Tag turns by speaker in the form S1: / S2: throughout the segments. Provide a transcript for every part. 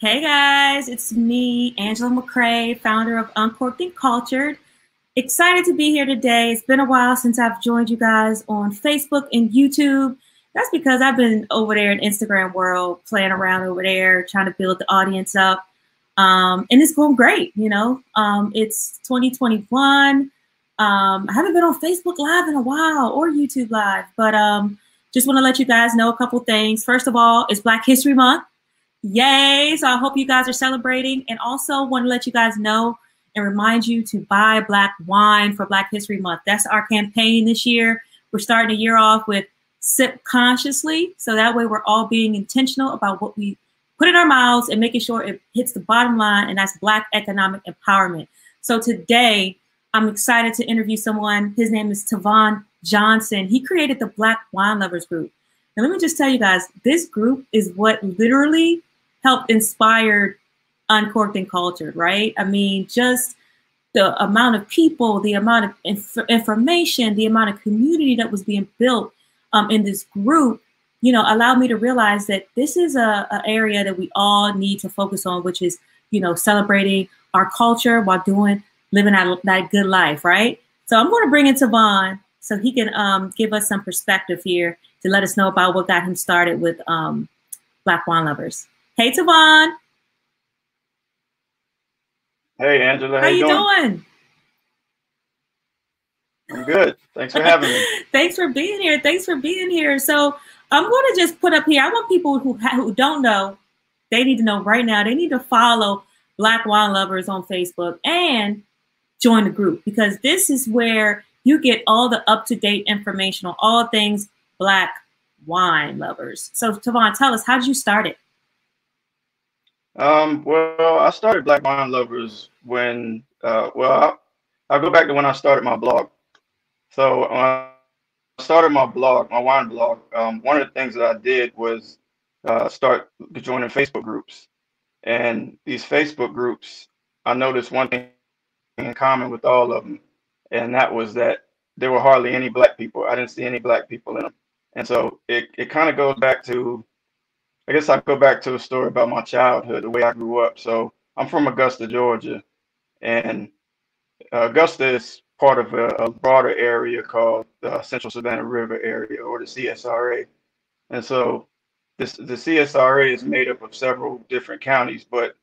S1: Hey guys, it's me, Angela McCrae, founder of Uncorked and Cultured. Excited to be here today. It's been a while since I've joined you guys on Facebook and YouTube. That's because I've been over there in Instagram world, playing around over there, trying to build the audience up. And it's going great, It's 2021. I haven't been on Facebook Live in a while or YouTube Live, but just want to let you guys know a couple things. First of all, it's Black History Month. Yay! So I hope you guys are celebrating, and also want to let you guys know and remind you to buy Black wine for Black History Month. That's our campaign this year. We're starting the year off with Sip Consciously, so that way we're all being intentional about what we put in our mouths and making sure it hits the bottom line, and that's Black economic empowerment. So today, I'm excited to interview someone. His name is Tivon Johnson. He created the Black Wine Lovers Group. And let me just tell you guys, this group is what literally helped inspire Uncorked and Cultured, right? I mean, just the amount of people, the amount of information, the amount of community that was being built in this group, allowed me to realize that this is a area that we all need to focus on, which is, celebrating our culture while living that good life, right? So I'm going to bring in Tivon so he can give us some perspective here to let us know about what got him started with Black Wine Lovers. Hey, Tivon.
S2: Hey, Angela.
S1: How you doing?
S2: I'm good. Thanks for having me.
S1: Thanks for being here. Thanks for being here. So I'm going to just put up here, I want people who don't know, they need to know right now, they need to follow Black Wine Lovers on Facebook and join the group, because this is where you get all the up-to-date information on all things Black wine lovers. So Tivon, tell us, how did you start it?
S2: Well, I started Black Wine Lovers when, I'll go back to when I started my blog. So when I started my blog, my wine blog, one of the things that I did was start joining Facebook groups. And these Facebook groups, I noticed one thing in common with all of them, and that was that there were hardly any Black people. I didn't see any Black people in them. And so it kind of goes back to, I guess I go back to a story about my childhood, the way I grew up. So I'm from Augusta, Georgia, and Augusta is part of a broader area called the Central Savannah River area, or the CSRA. And so the CSRA is made up of several different counties, but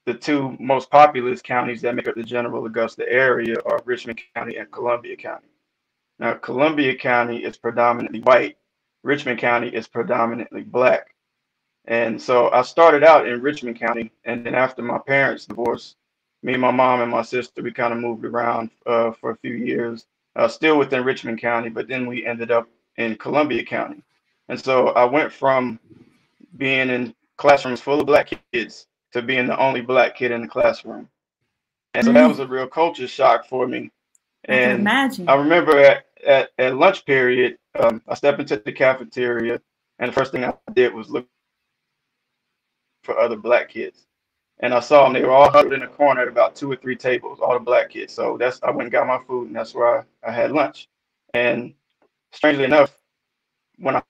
S2: the two most populous counties that make up the general Augusta area are Richmond County and Columbia County. Now, Columbia County is predominantly white. Richmond County is predominantly Black. And so I started out in Richmond County, and then after my parents divorced, me and my mom and my sister, we kind of moved around for a few years, still within Richmond County, but then we ended up in Columbia County. And so I went from being in classrooms full of Black kids to being the only Black kid in the classroom. And so that was a real culture shock for me. And I remember at lunch period, I stepped into the cafeteria, and the first thing I did was look for other Black kids. And I saw them, they were all huddled in a corner at about 2 or 3 tables, all the Black kids. So I went and got my food, and that's where I had lunch. And strangely enough, when I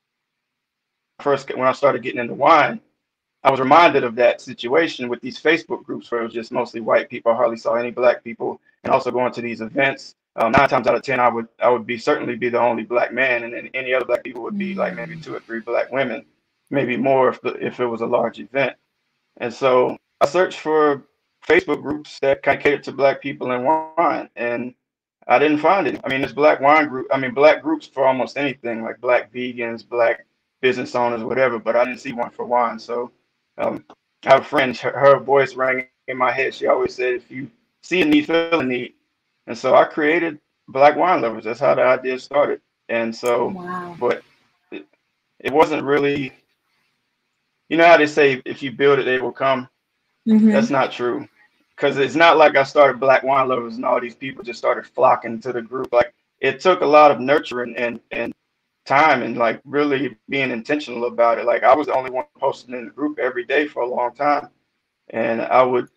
S2: started getting into wine, I was reminded of that situation with these Facebook groups where it was just mostly white people. I hardly saw any Black people, and also going to these events. 9 times out of 10, I would certainly be the only Black man, and then any other Black people would be like maybe 2 or 3 Black women, maybe more if it was a large event. And so I searched for Facebook groups that kind of catered to Black people in wine, and I didn't find it. I mean, there's Black groups for almost anything, like Black vegans, Black business owners, whatever, but I didn't see one for wine. So I have a friend, her voice rang in my head. She always said, if you see a need, feel a need. And so I created Black Wine Lovers. That's how the idea started. And so, but it wasn't really, you know how they say, if you build it, they will come. That's not true. Because it's not like I started Black Wine Lovers and all these people just started flocking to the group. Like, it took a lot of nurturing and time and like really being intentional about it. Like, I was the only one posting in the group every day for a long time. And I would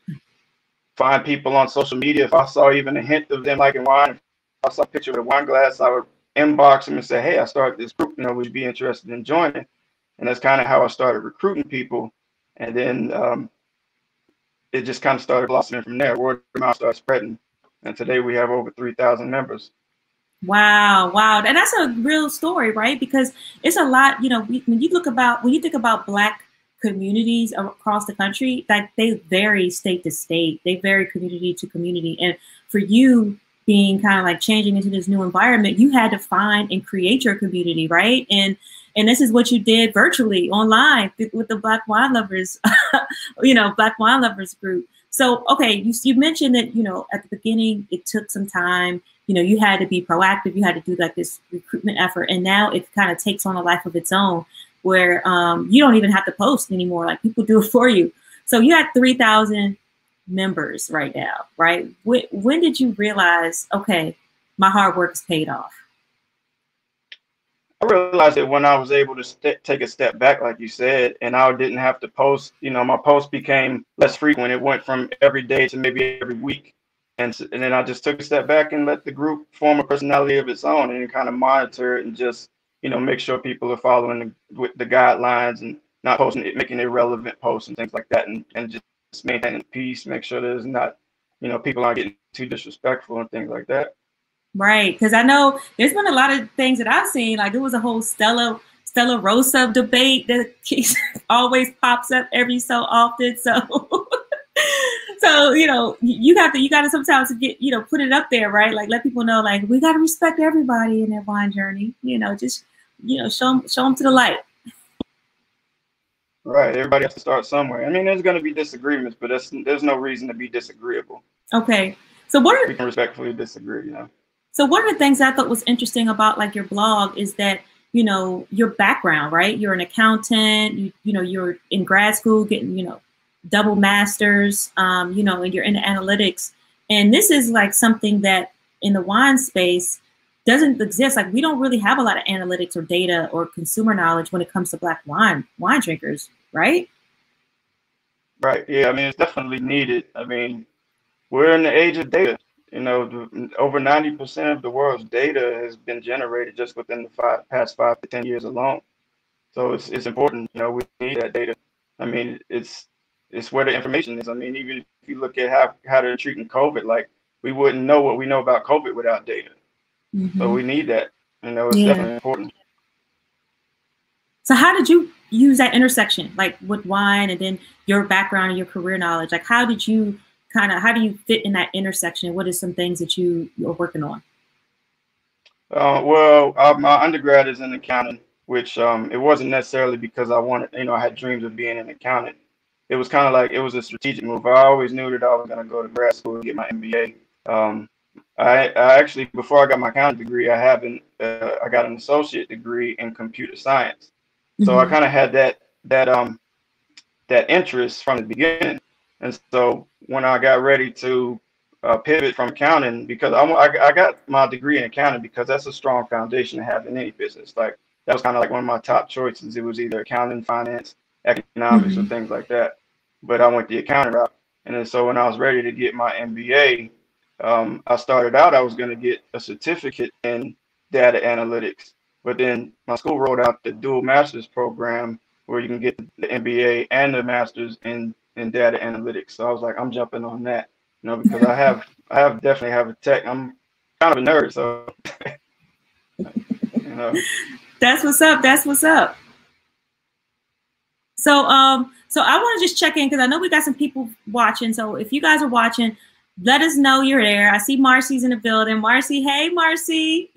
S2: find people on social media. If I saw even a hint of them liking wine, if I saw a picture of a wine glass, I would inbox them and say, hey, I started this group, would you be interested in joining? And that's kind of how I started recruiting people. And then it just kind of started blossoming from there. Word of mouth started spreading, and today we have over 3,000 members.
S1: Wow, wow, and that's a real story, right? Because it's a lot. You know, when you think about Black communities across the country, that they vary state to state, they vary community to community, and for you being kind of like changing into this new environment, you had to find and create your community, right? And this is what you did virtually online with the Black Wine Lovers, Black Wine Lovers group. So, okay, you mentioned that, at the beginning, it took some time, you had to be proactive, you had to do like this recruitment effort, and now it kind of takes on a life of its own where you don't even have to post anymore. Like people do it for you. So you had 3,000 members right now, right? When did you realize, okay, my hard work is paid off?
S2: I realized that when I was able to take a step back, like you said, and I didn't have to post, my posts became less frequent. It went from every day to maybe every week. And then I just took a step back and let the group form a personality of its own and kind of monitor it and just, make sure people are following the guidelines and not posting it, making irrelevant posts and things like that. And just maintaining peace, make sure there's not, people aren't getting too disrespectful and things like that.
S1: Right, because I know there's been a lot of things that I've seen. Like there was a whole Stella Rosa debate that always pops up every so often. So, you got to sometimes get put it up there, right? Like let people know, like we got to respect everybody in their wine journey. Just show them to the light.
S2: Right, everybody has to start somewhere. I mean, there's going to be disagreements, but there's no reason to be disagreeable.
S1: Okay, so
S2: we can respectfully disagree,
S1: So one of the things I thought was interesting about like your blog is that, your background, right? You're an accountant, you're in grad school getting, double masters, and you're into analytics. And this is like something that in the wine space doesn't exist. Like we don't really have a lot of analytics or data or consumer knowledge when it comes to Black wine drinkers, right?
S2: Right. Yeah. I mean, it's definitely needed. I mean, we're in the age of data. Over 90% of the world's data has been generated just within the past 5 to 10 years alone. So it's important. We need that data. I mean, it's where the information is. I mean, even if you look at how they're treating COVID, like we wouldn't know what we know about COVID without data. Mm-hmm. So we need that. It's definitely important.
S1: So how did you use that intersection, like with wine and then your background and your career knowledge? Like how do you fit in that intersection? What are some things that you're working on?
S2: My undergrad is in accounting, which it wasn't necessarily because I wanted, I had dreams of being an accountant. It was kind of like it was a strategic move. I always knew that I was going to go to grad school and get my MBA. I actually, before I got my accounting degree, I got an associate degree in computer science. Mm-hmm. So I kind of had that interest from the beginning. And so when I got ready to pivot from accounting, because I got my degree in accounting because that's a strong foundation to have in any business. Like that was kind of like one of my top choices. It was either accounting, finance, economics, or things like that. But I went the accounting route. And then so when I was ready to get my MBA, I started out, I was going to get a certificate in data analytics. But then my school rolled out the dual master's program where you can get the MBA and the master's in data analytics. So I was like, I'm jumping on that, because I definitely have a tech. I'm kind of a nerd, so
S1: That's what's up. That's what's up. So I want to just check in because I know we got some people watching. So if you guys are watching, let us know you're there. I see Marcy's in the building. Marcy, hey Marcy.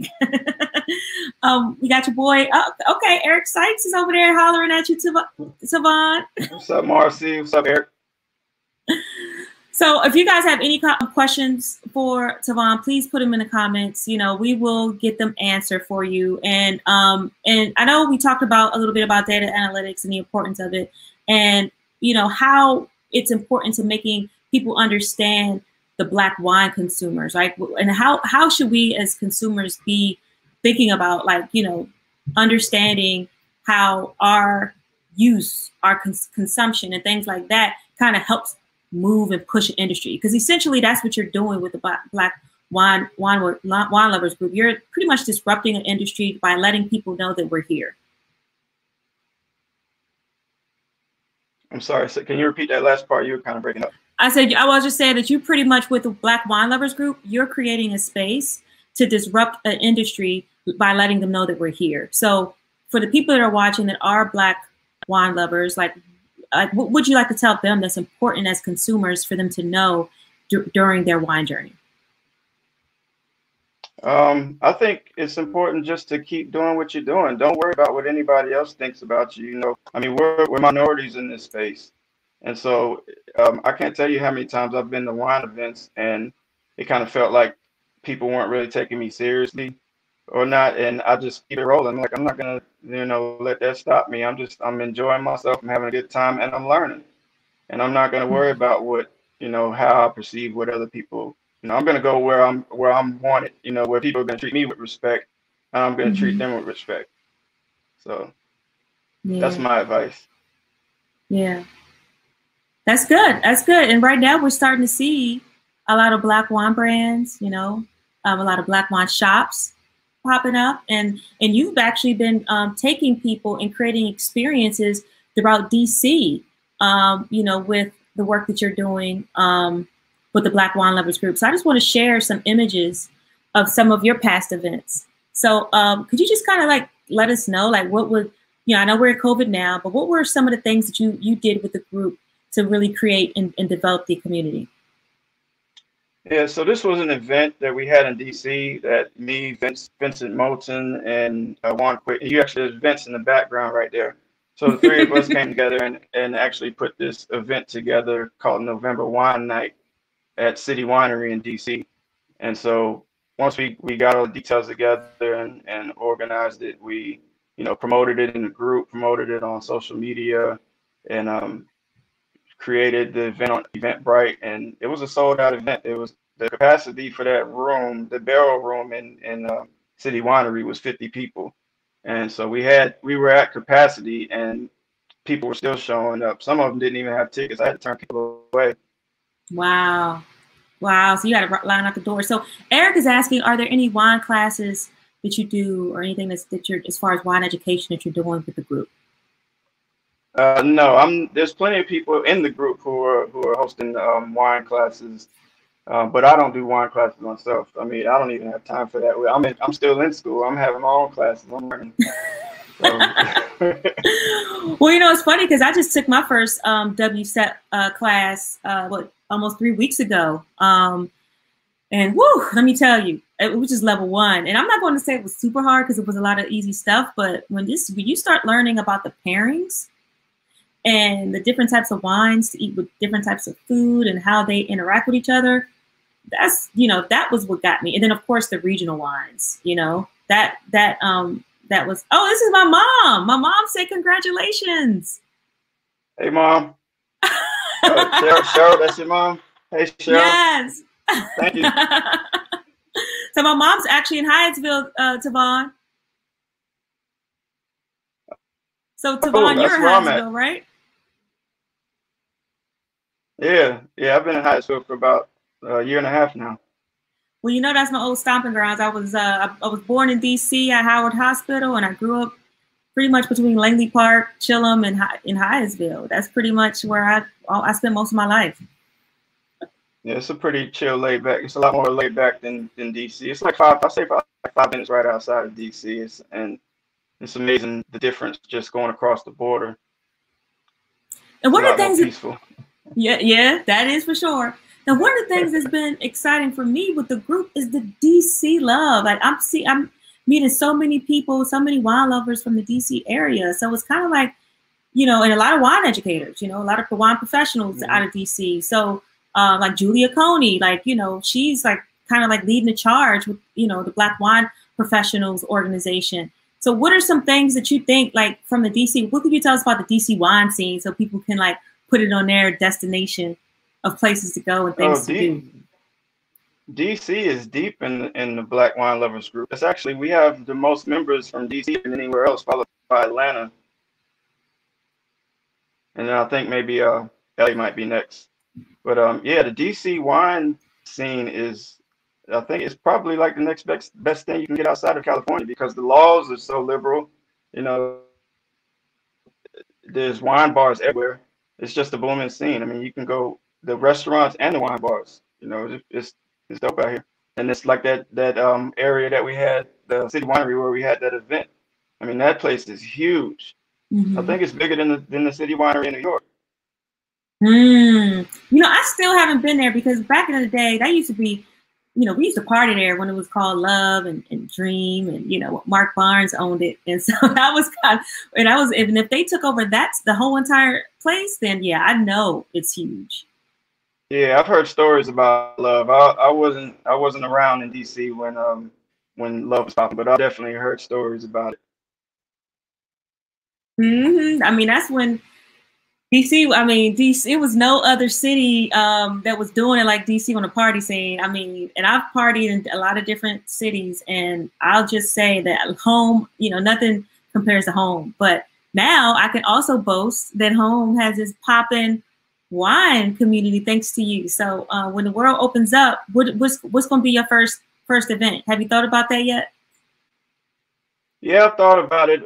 S1: We got your boy. Oh, okay, Eric Sykes is over there hollering at you, Tivon.
S2: What's up, Marcy? What's up, Eric?
S1: So if you guys have any questions for Tivon, please put them in the comments. We will get them answered for you. And I know we talked about a little bit about data analytics and the importance of it, and how it's important to making people understand the Black wine consumers, right? And how should we as consumers be thinking about, like, understanding how our use, our consumption and things like that kind of helps move and push an industry? Because essentially that's what you're doing with the Black Wine Lovers group. You're pretty much disrupting an industry by letting people know that we're here.
S2: I'm sorry, so can you repeat that last part? You were kind of breaking up.
S1: I was just saying that you pretty much with the Black Wine Lovers group, you're creating a space to disrupt an industry by letting them know that we're here. So for the people that are watching that are Black wine lovers, like what would you like to tell them that's important as consumers for them to know during their wine journey?
S2: I think it's important just to keep doing what you're doing. Don't worry about what anybody else thinks about you. You know, I mean, we're minorities in this space, and so I can't tell you how many times I've been to wine events, and it kind of felt like people weren't really taking me seriously or not, and I just keep it rolling. Like I'm not gonna, let that stop me. I'm enjoying myself. I'm having a good time, and I'm learning. And I'm not gonna worry about what, how I perceive what other people. I'm gonna go where I'm wanted. Where people are gonna treat me with respect, and I'm gonna treat them with respect. So that's
S1: Yeah,
S2: my advice.
S1: yeah, that's good. That's good. And right now we're starting to see a lot of Black wine brands. A lot of Black wine shops popping up, and you've actually been taking people and creating experiences throughout DC. With the work that you're doing with the Black Wine Lovers group. So I just want to share some images of some of your past events. So could you just kind of like let us know, like what would, I know we're in COVID now, but what were some of the things that you did with the group to really create and develop the community?
S2: Yeah, so this was an event that we had in DC that me, Vincent Moulton, and Juan Quick. You actually, there's Vince in the background right there. So the three of us came together and actually put this event together called November Wine Night at City Winery in DC. And so once we got all the details together and organized it, we, promoted it in the group, promoted it on social media, and created the event on Eventbrite, and it was a sold out event. It was the capacity for that room, the barrel room in City Winery was 50 people, and so we were at capacity, and people were still showing up. Some of them didn't even have tickets. I had to turn people away.
S1: Wow. Wow. So you got to line out the door. So Eric is asking, are there any wine classes that you do or anything that you're, as far as wine education that you're doing with the group?
S2: No, there's plenty of people in the group who are hosting wine classes, but I don't do wine classes myself. I mean, I don't even have time for that. I'm still in school. I'm having my own classes. I'm learning. So.
S1: Well, it's funny because I just took my first WSET class almost 3 weeks ago, and whoo, let me tell you, it was just level 1. And I'm not going to say it was super hard because it was a lot of easy stuff. But when you start learning about the pairings and the different types of wines to eat with different types of food and how they interact with each other, that was what got me. And then of course the regional wines, that was, oh, this is my mom. My mom said congratulations.
S2: Hey, Mom. Cheryl, that's your mom? Hey, Cheryl.
S1: Yes.
S2: Thank you.
S1: So my mom's actually in Hyattsville, Tivon. So Tivon, you're in Hyattsville, right?
S2: Yeah, I've been in Hyattsville for about a year and a half now.
S1: Well, that's my old stomping grounds. I was born in DC at Howard Hospital, and I grew up pretty much between Langley Park, Chillum, and in Hyattsville. That's pretty much where I spent most of my life.
S2: Yeah, it's a pretty chill, laid back. It's a lot more laid back than DC. It's like about 5 minutes right outside of DC. It's amazing the difference just going across the border.
S1: And one of the things peaceful. Yeah, that is for sure. Now, one of the things that's been exciting for me with the group is the DC love. Like I'm meeting so many people, so many wine lovers from the DC area. So it's kind of like, and a lot of wine educators, a lot of wine professionals out of DC. So like Julia Coney, like, she's like kind of like leading the charge with, the Black Wine Professionals organization. So what are some things that you think, like from the DC, what could you tell us about the DC wine scene so people can like put it on their destination of places to go and things to do?
S2: DC is deep in the Black Wine Lovers group. It's actually, we have the most members from DC than anywhere else, followed by Atlanta. And then I think maybe LA might be next. But yeah, the DC wine scene I think it's probably like the next best thing you can get outside of California because the laws are so liberal. There's wine bars everywhere. It's just a booming scene. I mean, you can go the restaurants and the wine bars. You know, it's dope out here. And it's like that area that we had, the City Winery where we had that event. I mean, that place is huge. I
S1: Mm-hmm.
S2: think it's bigger than the City Winery in New York.
S1: You know, I still haven't been there because back in the day, that used to be, you know, we used to party there when it was called Love and Dream, and you know, Mark Barnes owned it, and so that was kind of, and I was, even if they took over that's the whole entire place, then yeah, I know it's huge.
S2: Yeah, I've heard stories about Love. I wasn't around in DC when Love was popping, but I definitely heard stories about it.
S1: I mean, that's when DC, I mean, DC, it was no other city that was doing it like DC on the party scene. I mean, and I've partied in a lot of different cities, and I'll just say that home, you know, nothing compares to home. But now I can also boast that home has this poppin' wine community thanks to you. So when the world opens up, what's going to be your first event? Have you thought about that yet?
S2: Yeah, I've thought about it.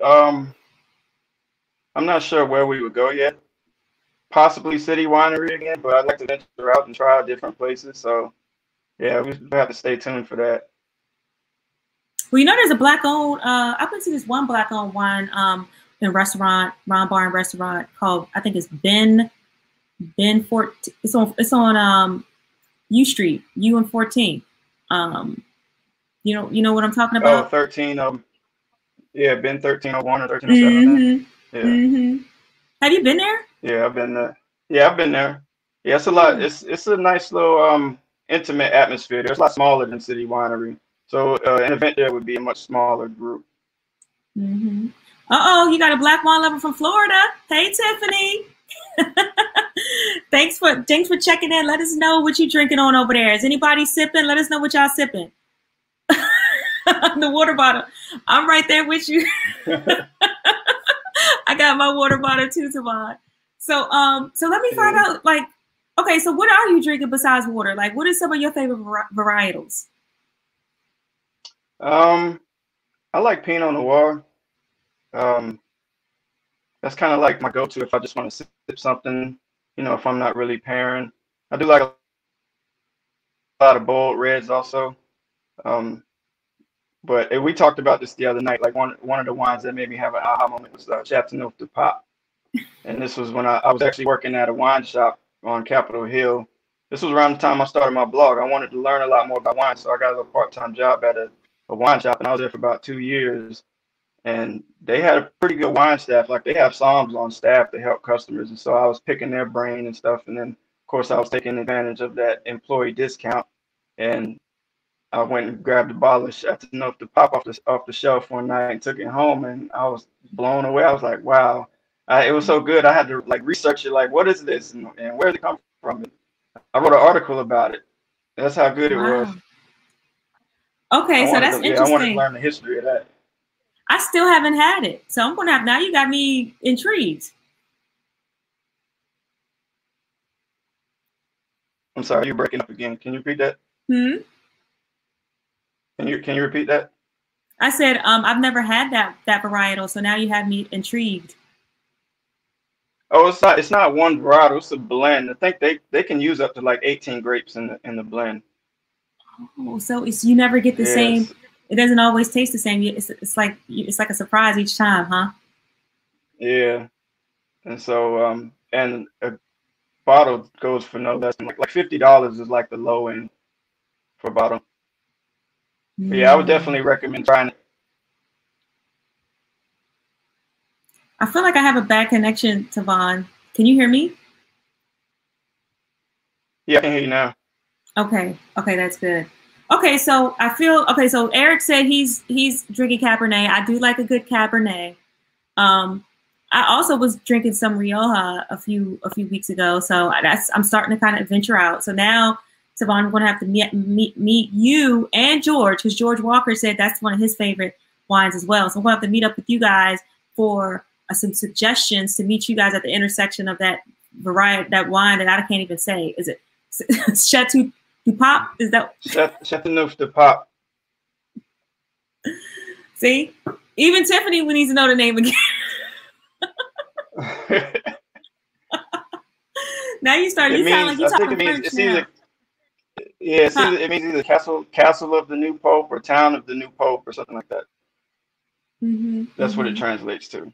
S2: I'm not sure where we would go yet. Possibly City Winery again, but I'd like to venture out and try out different places. So yeah, we have to stay tuned for that.
S1: Well, you know, there's a black owned. I've been to this one black owned wine in restaurant, wine bar and restaurant called, I think it's Ben 14. It's on U Street, U and 14. Um, you know what I'm talking
S2: Oh,
S1: about?
S2: 13. Yeah, been 1301 or 1307, I think.
S1: Mm-hmm.
S2: Yeah,
S1: Mm-hmm. Have you been there?
S2: yeah, I've been there. Yeah, I've been there. Yeah, it's a lot.
S1: Oh.
S2: It's a nice little intimate atmosphere there. It's a lot smaller than City Winery, so an event there would be a much smaller group.
S1: Mm-hmm. Uh-oh, you got a black wine lover from Florida. Hey, Tiffany. Thanks for checking in. Let us know what you drinking on over there. Is anybody sipping? Let us know what y'all sipping. The water bottle. I'm right there with you. I got my water bottle too, Tivon. So let me find
S2: Yeah.
S1: out, like, okay, so what are you drinking besides water? Like, what are some of your favorite varietals?
S2: Um, I like Pinot Noir. Um, that's kind of like my go-to if I just want to sip something. You know, if I'm not really pairing. I do like a lot of bold reds also. Um, but we talked about this the other night. Like one of the wines that made me have an aha moment was Chateauneuf du Pape. And this was when I was actually working at a wine shop on Capitol Hill. This was around the time I started my blog. I wanted to learn a lot more about wine, so I got a part-time job at a wine shop, and I was there for about 2 years. And they had a pretty good wine staff. Like they have somms on staff to help customers, and so I was picking their brain and stuff. And then, of course, I was taking advantage of that employee discount, and I went and grabbed a bottle of Chateauneuf to pop off the shelf one night and took it home, and I was blown away. I was like, wow, it was so good. I had to like research it, like what is this and where did it come from? I wrote an article about it. That's how good it was.
S1: Wow. Okay, so that's
S2: I wanted to
S1: interesting.
S2: learn the history of that.
S1: I still haven't had it. So I'm gonna have, now you got me intrigued.
S2: I'm sorry, you're breaking up again. Can you repeat that?
S1: Hmm.
S2: Can you repeat that?
S1: I said, I've never had that varietal, so now you have me intrigued.
S2: Oh, it's not one varietal. It's a blend. I think they can use up to like 18 grapes in the blend.
S1: Oh, so it's, you never get the same.
S2: Yes.
S1: It doesn't always taste the same. It's like a surprise each time, huh?
S2: Yeah. And so and a bottle goes for no less than like $50 is like the low end for a bottle. But yeah, I would
S1: Mm.
S2: definitely recommend trying it.
S1: I feel like I have a bad connection, Tivon. Can you hear me?
S2: Yeah, I can hear you now.
S1: Okay. Okay, that's good. Okay, so I feel okay. So Eric said he's drinking Cabernet. I do like a good Cabernet. Um, I also was drinking some Rioja a few weeks ago, so I'm starting to kind of venture out. So now, Tivon, I'm going to have to meet you and George, because George Walker said that's one of his favorite wines as well. So I'm going to have to meet up with you guys for some suggestions to meet you guys at the intersection of that variety, that wine that I can't even say. Is it Chateau du Pape? Is that
S2: Chateauneuf de Pop.
S1: see? Even Tiffany needs to know the name again. Now you start.
S2: It
S1: You sound
S2: means,
S1: like you're
S2: I think
S1: talking
S2: it means,
S1: French
S2: it's
S1: now.
S2: either, yeah,
S1: Huh.
S2: it means either castle of the new pope or town of the new pope or something like that.
S1: Hmm.
S2: That's what it
S1: Hmm.
S2: translates to.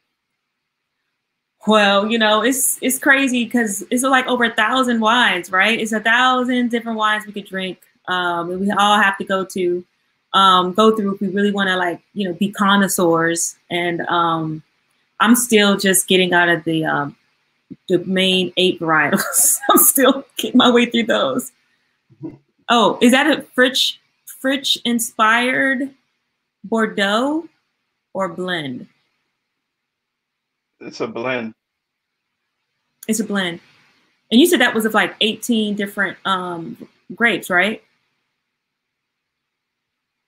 S1: Well, it's crazy because it's like over 1,000 wines, right? It's 1,000 different wines we could drink, and we all have to go through if we really want to, like, be connoisseurs. And I'm still just getting out of the main 8 varietals. I'm still getting my way through those. Oh, is that a French inspired Bordeaux or blend?
S2: It's a blend.
S1: It's a blend. And you said that was of like 18 different grapes, right?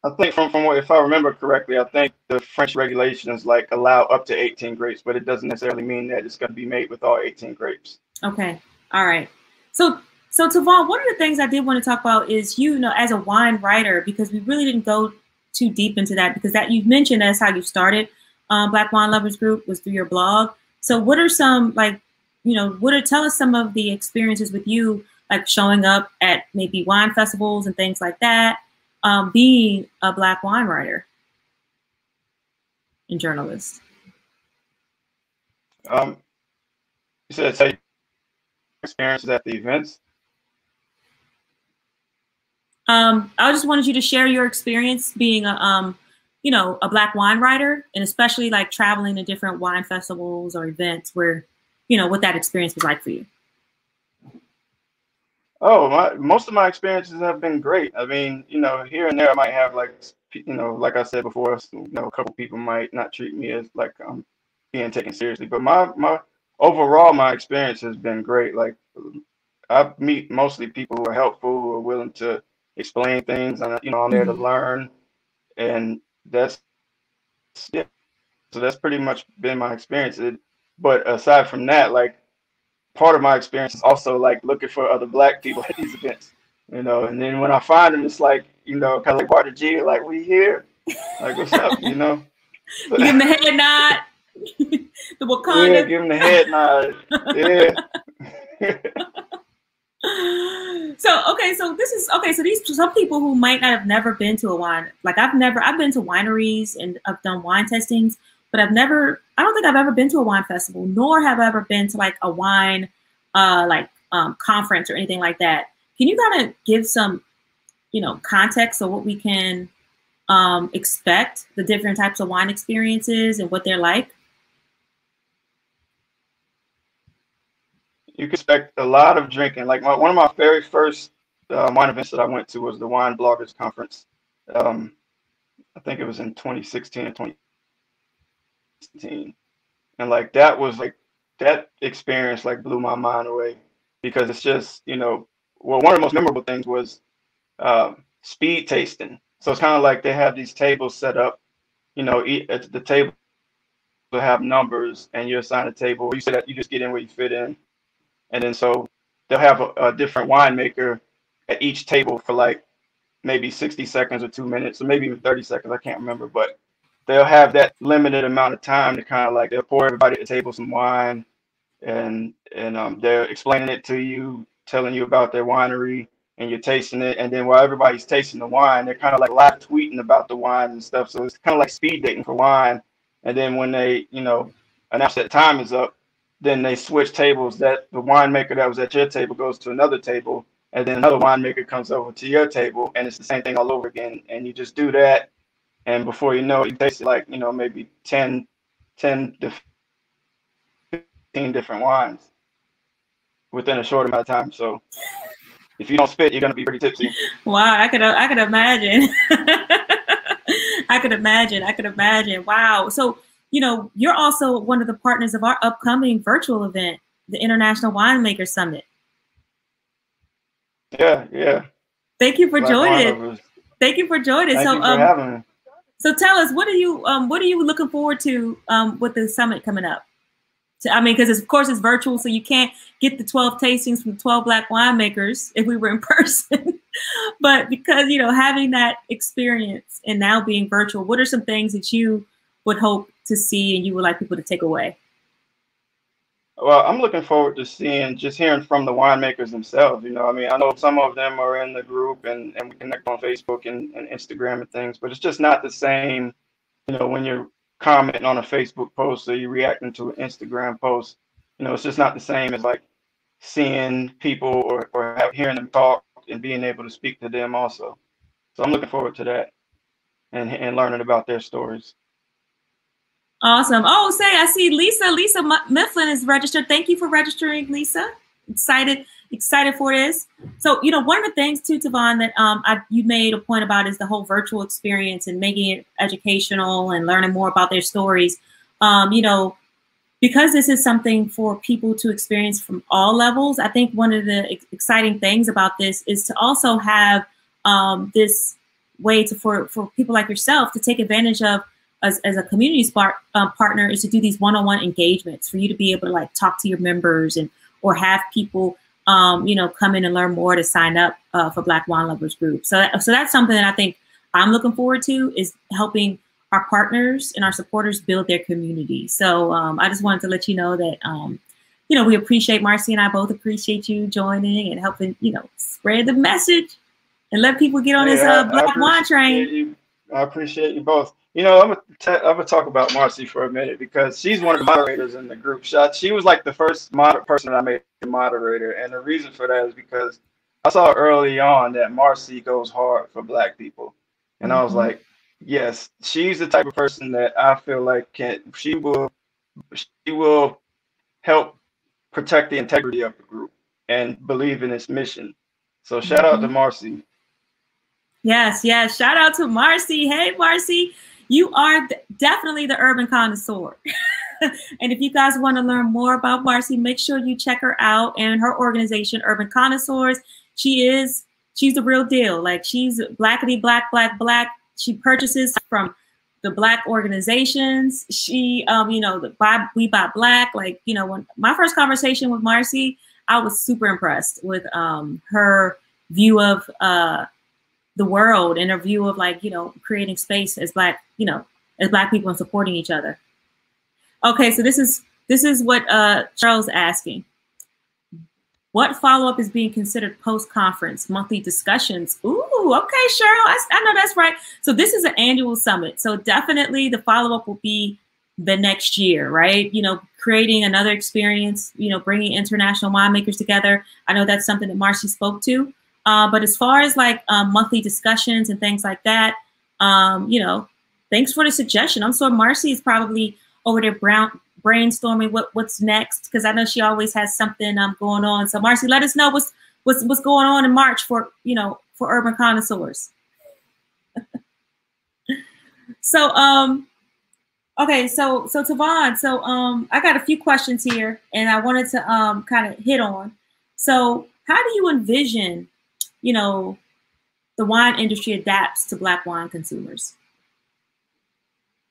S2: I think from what, if I remember correctly, I think the French regulations like allow up to 18 grapes, but it doesn't necessarily mean that it's going to be made with all 18 grapes.
S1: Okay. All right. So Tivon, one of the things I did want to talk about is, as a wine writer, because we really didn't go too deep into that, because that you mentioned that's how you started Black Wine Lovers Group was through your blog. So what are some, like, tell us some of the experiences with you, like showing up at maybe wine festivals and things like that, being a Black wine writer and journalist.
S2: Um, you said tell you experiences at the events.
S1: I just wanted you to share your experience being a Black wine writer, and especially like traveling to different wine festivals or events where, what that experience was like for you.
S2: Oh, most of my experiences have been great. I mean, here and there I might have like, like I said before, a couple people might not treat me as like I'm being taken seriously, but my overall my experience has been great. Like I meet mostly people who are helpful, who are willing to explain things, and I'm there to
S1: Mm-hmm.
S2: learn, and that's yeah. So that's pretty much been my experience. But aside from that, like part of my experience is also like looking for other black people at these events, and then when I find them, it's like, kind of like Barter G, like, we here, like, what's up,
S1: You give
S2: So,
S1: them the head nod, the
S2: yeah,
S1: Wakanda.
S2: give them the head nod, yeah.
S1: So this is okay. So these some people who might not have never been to a wine, like I've been to wineries and I've done wine tastings, but I don't think I've ever been to a wine festival, nor have I ever been to like a wine, conference or anything like that. Can you kind of give some, context of what we can, expect, the different types of wine experiences and what they're like?
S2: You can expect a lot of drinking. Like one of my very first wine events that I went to was the Wine Bloggers Conference. Um, I think it was in 2016 or 2016. And like that was like that experience like blew my mind away because it's just, well, one of the most memorable things was speed tasting. So it's kind of like they have these tables set up, at the table will have numbers and you're assigned a table, or you say that you just get in where you fit in. And then so they'll have a different winemaker at each table for like maybe 60 seconds or 2 minutes, or maybe even 30 seconds. I can't remember, but they'll have that limited amount of time to kind of like they'll pour everybody at the table some wine, and they're explaining it to you, telling you about their winery, and you're tasting it. And then while everybody's tasting the wine, they're kind of like live tweeting about the wine and stuff. So it's kind of like speed dating for wine. And then when they, announce that time is up, then they switch tables. That the winemaker that was at your table goes to another table, and then another winemaker comes over to your table, and it's the same thing all over again. And you just do that, and before you know it, you taste like, maybe 10 to 15 different wines within a short amount of time. So if you don't spit, you're gonna be pretty tipsy.
S1: Wow, I could imagine. I could imagine. Wow. So, you're also one of the partners of our upcoming virtual event, the International Winemaker Summit.
S2: Yeah, yeah.
S1: Thank you for
S2: Black wine
S1: joining.
S2: lovers.
S1: Thank you for joining.
S2: Thank
S1: So,
S2: you for having me.
S1: so tell us, what are you looking forward to, with the summit coming up? I mean, because of course it's virtual, so you can't get the 12 tastings from 12 Black winemakers if we were in person. But because, having that experience and now being virtual, what are some things that you would hope to see and you would like people to take away?
S2: Well, I'm looking forward to hearing from the winemakers themselves. You know, I mean, I know some of them are in the group and we connect on Facebook and Instagram and things, but it's just not the same, you know, when you're commenting on a Facebook post or you're reacting to an Instagram post. You know, it's just not the same as like seeing people or hearing them talk and being able to speak to them also. So I'm looking forward to that and learning about their stories.
S1: Awesome. Oh, say, I see Lisa Mifflin is registered. Thank you for registering, Lisa. Excited for this. So, you know, one of the things too, Tivon, that you made a point about is the whole virtual experience and making it educational and learning more about their stories. You know, because this is something for people to experience from all levels, I think one of the exciting things about this is to also have this way for people like yourself to take advantage of as a community partner, is to do these one-on-one engagements for you to be able to like talk to your members and or have people you know, come in and learn more to sign up for Black Wine Lovers Group. So that's something that I think I'm looking forward to, is helping our partners and our supporters build their community. So I just wanted to let you know that you know, we appreciate, Marcy and I both appreciate you joining and helping, you know, spread the message and let people get on this Black wine train.
S2: I appreciate you both. You know, I'm gonna talk about Marcy for a minute because she's one of the moderators in the group. She was like the first person that I made a moderator, and the reason for that is because I saw early on that Marcy goes hard for Black people, and I was like, yes, she's the type of person that I feel like she will help protect the integrity of the group and believe in its mission. So shout out to Marcy.
S1: Yes, yes. Shout out to Marcy. Hey, Marcy, you are definitely the urban connoisseur. And if you guys want to learn more about Marcy, make sure you check her out and her organization, Urban Connoisseurs. She's the real deal. Like, she's blackity black, black, black. She purchases from the Black organizations. She, you know, We Buy Black. Like, you know, when my first conversation with Marcy, I was super impressed with her view of the world and her view of, like, you know, creating space as Black, you know, as Black people and supporting each other. Okay, so this is what Charles asking. What follow-up is being considered post-conference? Monthly discussions. Ooh, okay, Cheryl, I know that's right. So this is an annual summit. So definitely the follow-up will be the next year, right? You know, creating another experience, you know, bringing international winemakers together. I know that's something that Marcy spoke to. But as far as like monthly discussions and things like that, you know, thanks for the suggestion. I'm sure Marcy is probably over there brainstorming what's next, because I know she always has something going on. So Marcy, let us know what's going on in March for, you know, for Urban Connoisseurs. So okay, so Tivon, so I got a few questions here and I wanted to kind of hit on. So how do you envision, you know, the wine industry adapts to Black wine consumers?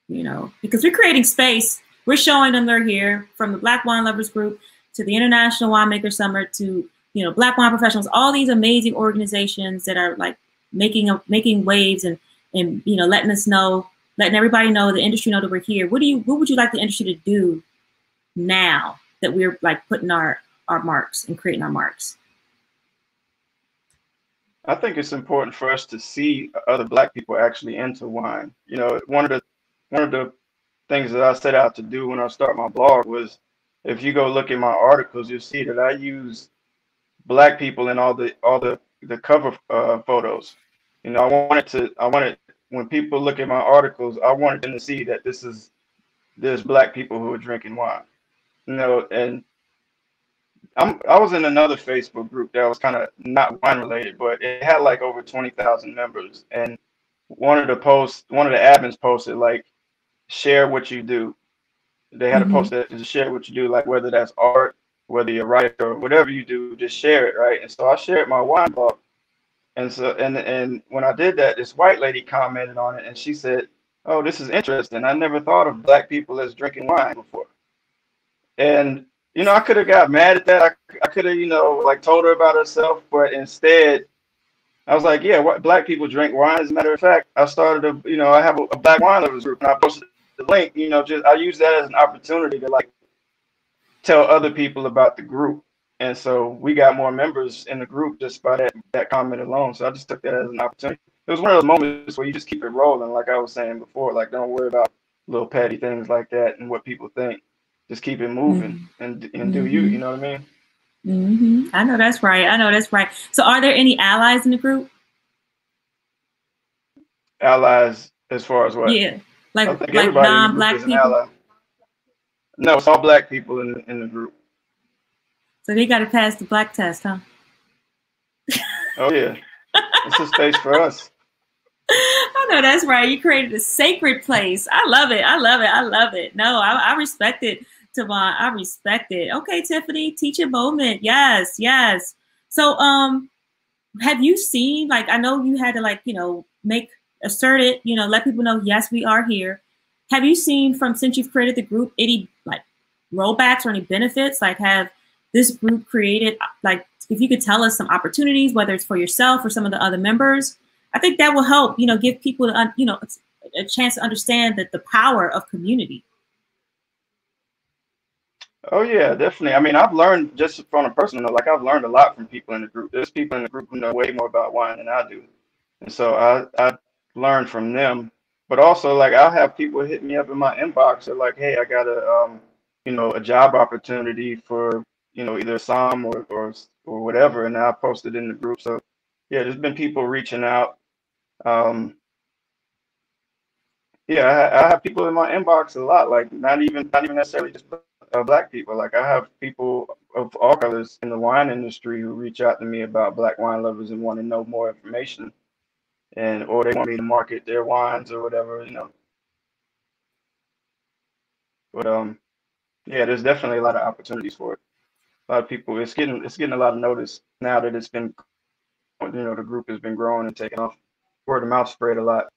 S1: You know, because we're creating space. We're showing them they're here, from the Black Wine Lovers Group to the International Winemaker Summit to, you know, Black wine professionals, all these amazing organizations that are like making waves and you know, letting everybody know, the industry know that we're here. What would you like the industry to do now that we're like putting our marks and creating our marks?
S2: I think it's important for us to see other Black people actually into wine. You know, one of the things that I set out to do when I start my blog was, if you go look at my articles, you'll see that I use Black people in all the cover photos. You know, I wanted when people look at my articles, I wanted them to see that there's Black people who are drinking wine. You know, and I was in another Facebook group that was kind of not wine related, but it had like over 20,000 members. And one of the admins posted like, share what you do. They had a post that just share what you do, like whether that's art, whether you're a writer or whatever you do, just share it, right? And so I shared my wine blog. And so and when I did that, this white lady commented on it and she said, "Oh, this is interesting. I never thought of Black people as drinking wine before." And you know, I could have got mad at that. I could have, you know, like told her about herself, but instead I was like, yeah, Black people drink wine. As a matter of fact, I started I have a Black Wine Lovers Group, and I posted the link. You know, I use that as an opportunity to like tell other people about the group. And so we got more members in the group just by that comment alone. So I just took that as an opportunity. It was one of those moments where you just keep it rolling, like I was saying before. Like, don't worry about little petty things like that and what people think. Just keep it moving
S1: Mhm.
S2: and do you. You
S1: Mhm.
S2: know what I mean?
S1: Mhm. I know that's right. I know that's right. So, are there any allies in the group?
S2: Allies as far as what?
S1: Yeah,
S2: I
S1: like
S2: think everybody in the group
S1: non-black
S2: is an
S1: people.
S2: ally. No, it's all black people in the group.
S1: So they got to pass the black test, huh?
S2: Oh yeah, it's a space for us.
S1: I know that's right. You created a sacred place. I love it. I love it. I love it. No, I respect it, Tivon. I respect it. Okay, Tiffany, teaching moment. Yes, yes. So, have you seen, like, I know you had to, like, make assert it, let people know, yes, we are here. Have you seen, from since you've created the group, any like rollbacks or any benefits? Like, have this group created, like, if you could tell us some opportunities, whether it's for yourself or some of the other members, I think that will help, give people, a chance to understand that the power of community.
S2: Oh yeah, definitely. I mean, I've learned just from a personal note, like I've learned a lot from people in the group. There's people in the group who know way more about wine than I do. And so I learned from them. But also like I'll have people hit me up in my inbox. They're like, hey, I got a job opportunity for, either Sam or whatever, and I posted in the group. So yeah, there's been people reaching out. Um, Yeah, I have people in my inbox a lot, like not even necessarily just black people. Like I have people of all colors in the wine industry who reach out to me about black wine lovers and want to know more information, and or they want me to market their wines or whatever. But yeah, there's definitely a lot of opportunities for it. A lot of people, it's getting a lot of notice now that it's been, the group has been growing and taking off. Word of mouth spread a lot.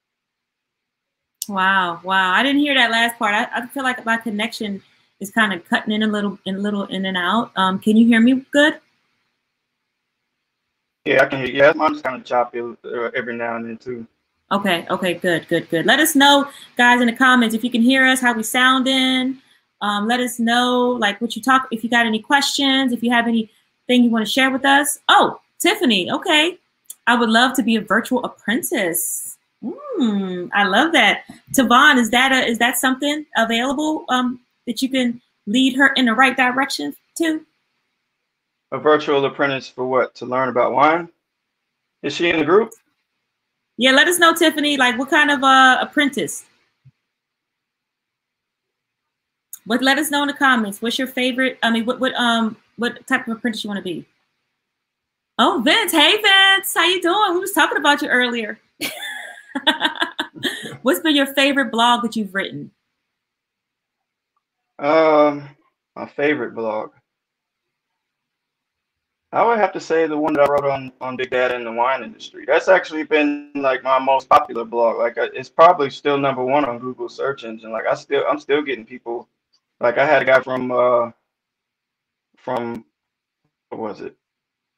S1: Wow, wow. I didn't hear that last part. I feel like my connection is kind of cutting in a little in and out. Can you hear me good?
S2: Yeah, I can hear you. Yeah, mine's kind of choppy every now and then too.
S1: Okay, okay, good, good, good. Let us know, guys, in the comments if you can hear us, how we sounding. Let us know, like, what you talk, if you got any questions, if you have anything you want to share with us. Oh, Tiffany, okay. I would love to be a virtual apprentice. I love that. Tivon, is that something available that you can lead her in the right direction to?
S2: A virtual apprentice for what? To learn about wine? Is she in the group?
S1: Yeah, let us know, Tiffany. Like, what kind of apprentice? But let us know in the comments. What's your favorite? I mean, what type of apprentice you want to be? Oh, Vince. Hey, Vince. How you doing? We was talking about you earlier. What's been your favorite blog that you've written?
S2: Um, my favorite blog. I would have to say the one that I wrote on big data in the wine industry. That's actually been like my most popular blog. Like it's probably still number one on Google search engine. Like I'm still getting people. Like I had a guy from what was it?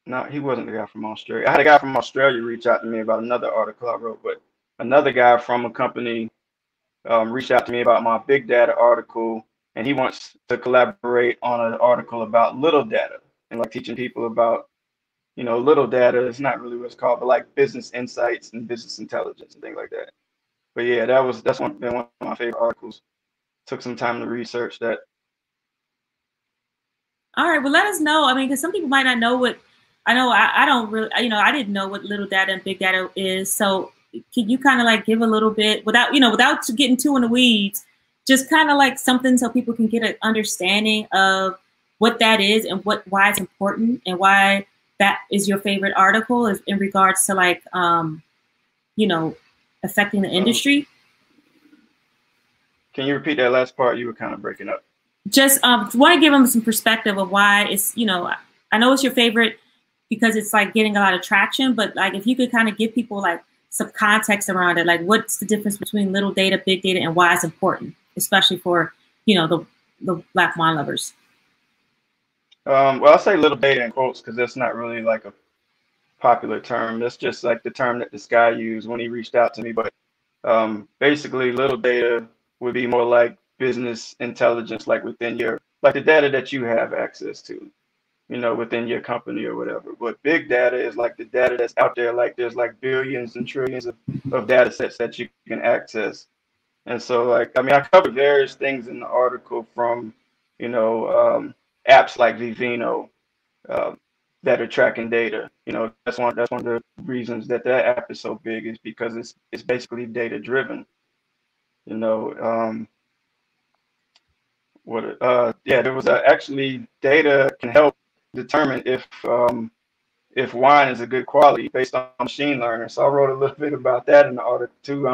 S2: No, he wasn't the guy from Australia. I had a guy from Australia reach out to me about another article I wrote, but another guy from a company reached out to me about my big data article, and he wants to collaborate on an article about little data and like teaching people about, little data is not really what it's called, but like business insights and business intelligence and things like that. But yeah, been one of my favorite articles. Took some time to research that.
S1: All right. Well, let us know. I mean, because some people might not know what. I know. I don't really. I didn't know what little data and big data is. So, can you kind of like give a little bit without getting too in the weeds, just kind of like something so people can get an understanding of what that is and why it's important and why that is your favorite article is in regards to like you know affecting the
S2: Um,
S1: industry.
S2: can you repeat that last part? You were kind of breaking up.
S1: Just want to give them some perspective of why it's, I know it's your favorite because it's like getting a lot of traction, but like if you could kind of give people like some context around it, like what's the difference between little data, big data, and why it's important, especially for, the Black wine lovers.
S2: Well, I'll say little data in quotes because that's not really like a popular term. That's just like the term that this guy used when he reached out to me. But basically, little data would be more like business intelligence, like within like the data that you have access to, you know, within your company or whatever. But big data is like the data that's out there. Like there's like billions and trillions of data sets that you can access. And so, like, I mean, I covered various things in the article from, you know, apps like Vivino uh, that are tracking data. You know, that's one of the reasons that that app is so big, is because it's basically data driven. You know, yeah, there was actually data can help determine if wine is a good quality based on machine learning. So I wrote a little bit about that in the article too.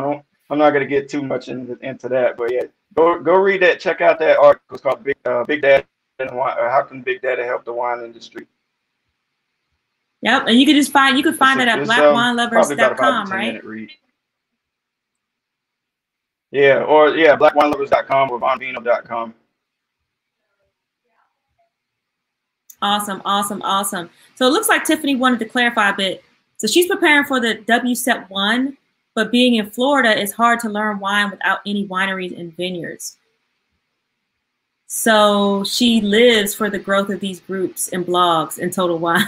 S2: I'm not going to get too much into that, but yeah, go read that. Check out that article. It's called Big Data and Wine, or How Can Big Data Help the Wine Industry?
S1: Yep, and you could just find that at
S2: probably about a 5
S1: blackwinelovers.com,
S2: to 10
S1: right?
S2: minute read. Yeah, or yeah, blackwinelovers.com or bonvino.com.
S1: Awesome, awesome, awesome. So it looks like Tiffany wanted to clarify a bit. So she's preparing for the WSET 1, but being in Florida, it's hard to learn wine without any wineries and vineyards. So she lives for the growth of these groups and blogs and Total Wine.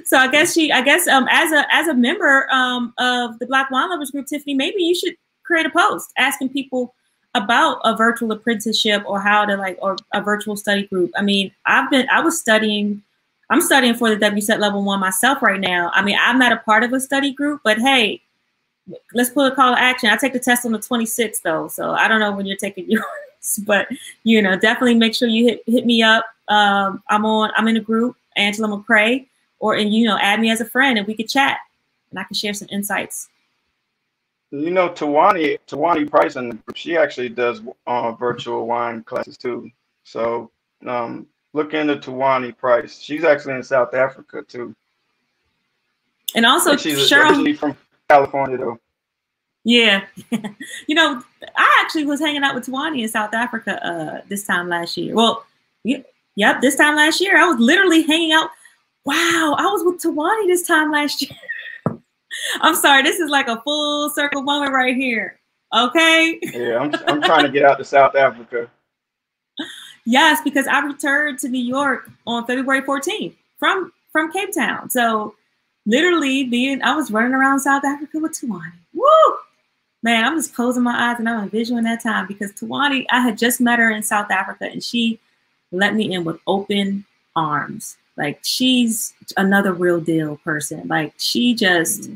S1: So I guess as a member of the Black Wine Lovers group, Tiffany, maybe you should create a post asking people about a virtual apprenticeship or how to or a virtual study group. I mean, I'm studying for the WSET level 1 myself right now. I mean, I'm not a part of a study group, but hey, let's put a call to action. I take the test on the 26th though, so I don't know when you're taking yours, but you know, definitely make sure you hit me up. I'm in a group, Angela McCrae, and you know, add me as a friend and we could chat and I can share some insights.
S2: You know, Tawani Price, and she actually does virtual wine classes too. So look into Tawani Price. She's actually in South Africa too.
S1: And also,
S2: she's originally from California though.
S1: Yeah, you know, I actually was hanging out with Tawani in South Africa this time last year. Well, yep, this time last year I was literally hanging out. Wow, I was with Tawani this time last year. I'm sorry, this is like a full circle moment right here. Okay.
S2: Yeah, I'm trying to get out to South Africa.
S1: Yes, because I returned to New York on February 14th from Cape Town. So literally I was running around South Africa with Tawani. Woo! Man, I'm just closing my eyes and I'm envisioning that time because Tawani, I had just met her in South Africa and she let me in with open arms. Like, she's another real deal person. Like, she just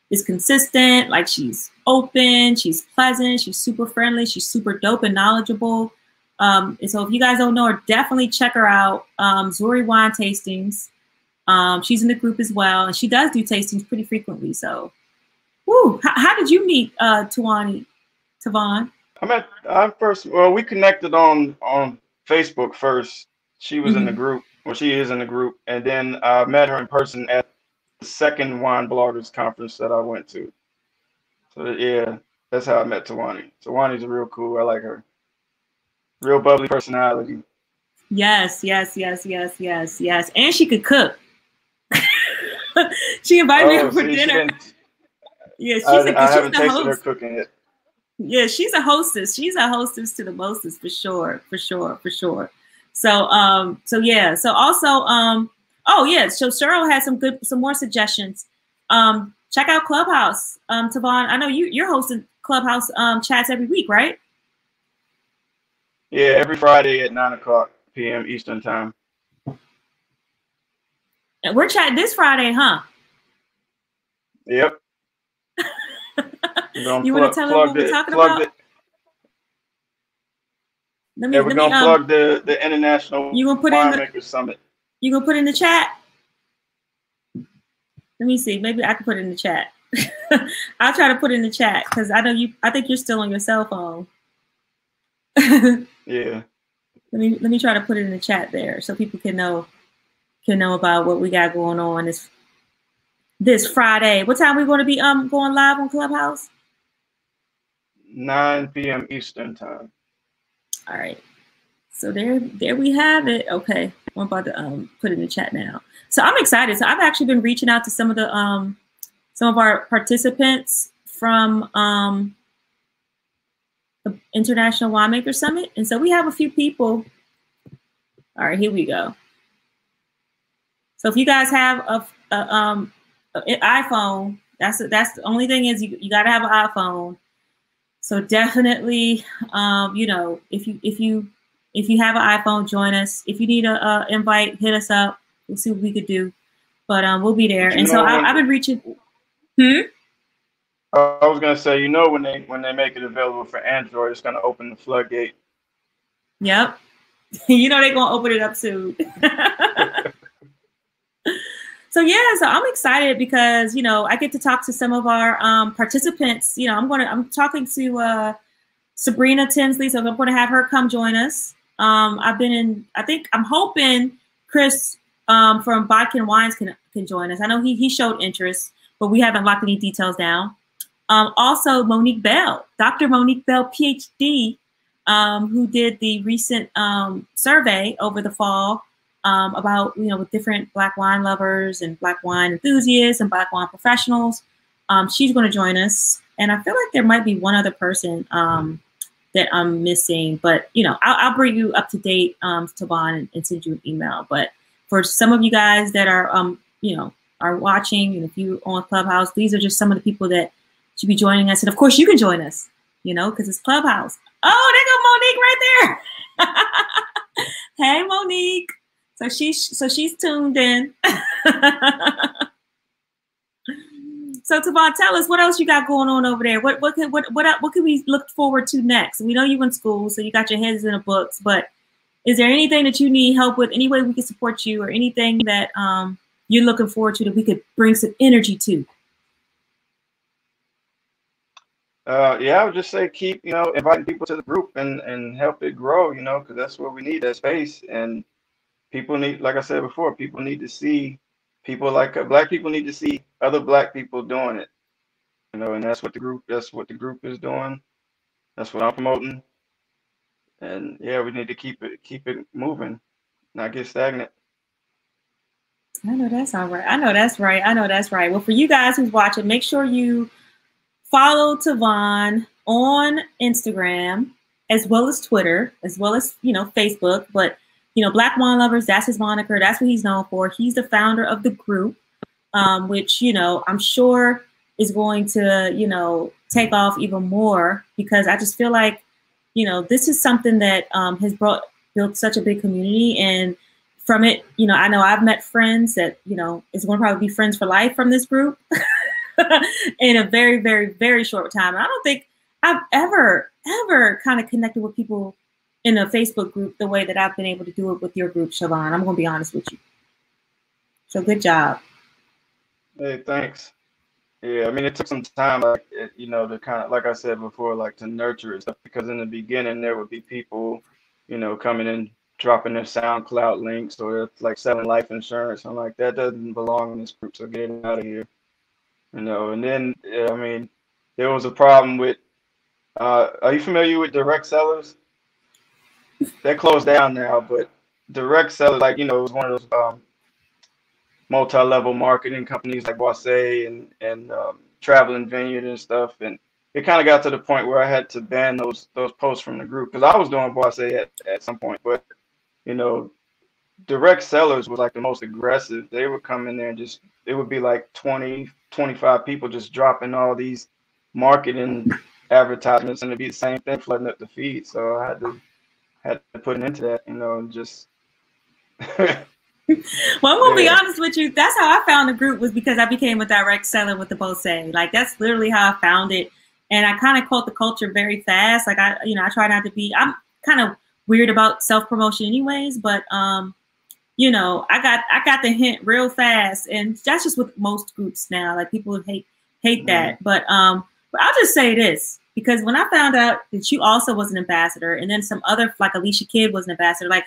S1: is consistent. Like, she's open, she's pleasant, she's super friendly, she's super dope and knowledgeable. And so if you guys don't know her, definitely check her out. Zuri Wine Tastings. She's in the group as well, and she does do tastings pretty frequently. So, woo! How did you meet Tivon?
S2: Well, we connected on Facebook first. She was in the group. Well, she is in the group, and then I met her in person at the second Wine Bloggers Conference that I went to. So yeah, that's how I met Tawani. Tawani's real cool. I like her. Real bubbly personality.
S1: Yes. And she could cook. She invited me over for dinner. Yeah,
S2: I haven't tasted her cooking yet.
S1: Yeah, she's a hostess. She's a hostess to the mostest for sure. So yeah. So also oh yeah, so Cheryl had some more suggestions. Check out Clubhouse. Tivon, I know you're hosting Clubhouse chats every week, right?
S2: Yeah, every Friday at 9:00 p.m. Eastern time.
S1: And we're chatting this Friday, huh?
S2: Yep.
S1: You want to tell them what we're talking about?
S2: We're gonna plug the International Winemaker Summit.
S1: You gonna put it in the chat? Let me see. Maybe I can put it in the chat. I'll try to put it in the chat because I think you're still on your cell phone.
S2: Yeah.
S1: Let me try to put it in the chat there so people can know about what we got going on this Friday. What time are we going to be going live on Clubhouse?
S2: 9 p.m. Eastern time. All
S1: right. So there we have it. Okay. I'm about to put it in the chat now. So I'm excited. So I've actually been reaching out to some of our participants from the International Winemaker Summit. And so we have a few people. All right, here we go. So if you guys have an iPhone, that's the only thing is you got to have an iPhone. So definitely, you know, if you have an iPhone, join us. If you need a invite, hit us up. We'll see what we could do. But we'll be there. And so I've been reaching.
S2: I was gonna say, you know, when they make it available for Android, it's gonna open the floodgate.
S1: Yep. You know they're gonna open it up soon. So yeah, so I'm excited because, you know, I get to talk to some of our participants. You know, I'm talking to Sabrina Tinsley, so I'm gonna have her come join us. I'm hoping Chris from Bodkin Wines can join us. I know he showed interest, but we haven't locked any details down. Also Monique Bell, Dr. Monique Bell, PhD, who did the recent survey over the fall about, you know, with different Black wine lovers and Black wine enthusiasts and Black wine professionals. She's going to join us. And I feel like there might be one other person that I'm missing, but, you know, I'll bring you up to date, Tivon, and send you an email. But for some of you guys that are, you know, are watching, and if you're on Clubhouse, these are just some of the people that should be joining us. And of course you can join us, you know, because it's Clubhouse. Oh, there go Monique right there. Hey, Monique. So she's tuned in. So Tivon, tell us what else you got going on over there. What can we look forward to next? We know you in school, so you got your heads in the books, but is there anything that you need help with? Any way we can support you, or anything that you're looking forward to that we could bring some energy to?
S2: Yeah, I would just say keep, you know, inviting people to the group and help it grow, you know, because that's what we need, that space. And people need, like I said before, people need to see people like Black people need to see other Black people doing it, you know, and that's what the group is doing. That's what I'm promoting. And yeah, we need to keep it moving, not get stagnant.
S1: I know that's all right. I know that's right. I know that's right. Well, for you guys who's watching, make sure you follow Tivon on Instagram, as well as Twitter, as well as, you know, Facebook. But, you know, Black Wine Lovers, that's his moniker. That's what he's known for. He's the founder of the group, which, you know, I'm sure is going to, you know, take off even more, because I just feel like, you know, this is something that has built such a big community. And from it, you know I've met friends that, you know, is going to probably be friends for life from this group in a very, very, very short time. And I don't think I've ever kind of connected with people in a Facebook group the way that I've been able to do it with your group, Siobhan. I'm going to be honest with you. So good job.
S2: Hey, thanks. Yeah, I mean, it took some time, like, you know, to kind of, like I said before, like to nurture it, because in the beginning there would be people, you know, coming in, dropping their SoundCloud links, or like selling life insurance. I'm like, that doesn't belong in this group, so get it out of here, you know. And then, I mean, there was a problem with, are you familiar with direct sellers? That closed down now, but direct sellers, like, you know, it was one of those multi-level marketing companies like Boisset and Traveling Vineyard and stuff. And it kind of got to the point where I had to ban those posts from the group, because I was doing Boisset at some point. But, you know, direct sellers was like the most aggressive. They would come in there and just, it would be like 20, 25 people just dropping all these marketing advertisements, and it'd be the same thing flooding up the feed. So I had to put an end to that, you know, and just
S1: Well, I'm gonna be honest with you. That's how I found the group, was because I became a direct seller with the Boisset. Like, that's literally how I found it. And I kind of caught the culture very fast. Like, I try not to be, I'm kind of weird about self-promotion anyways, but you know, I got the hint real fast. And that's just with most groups now. Like, people hate that. But I'll just say this, because when I found out that you also was an ambassador, and then some other, like Alicia Kidd was an ambassador, like,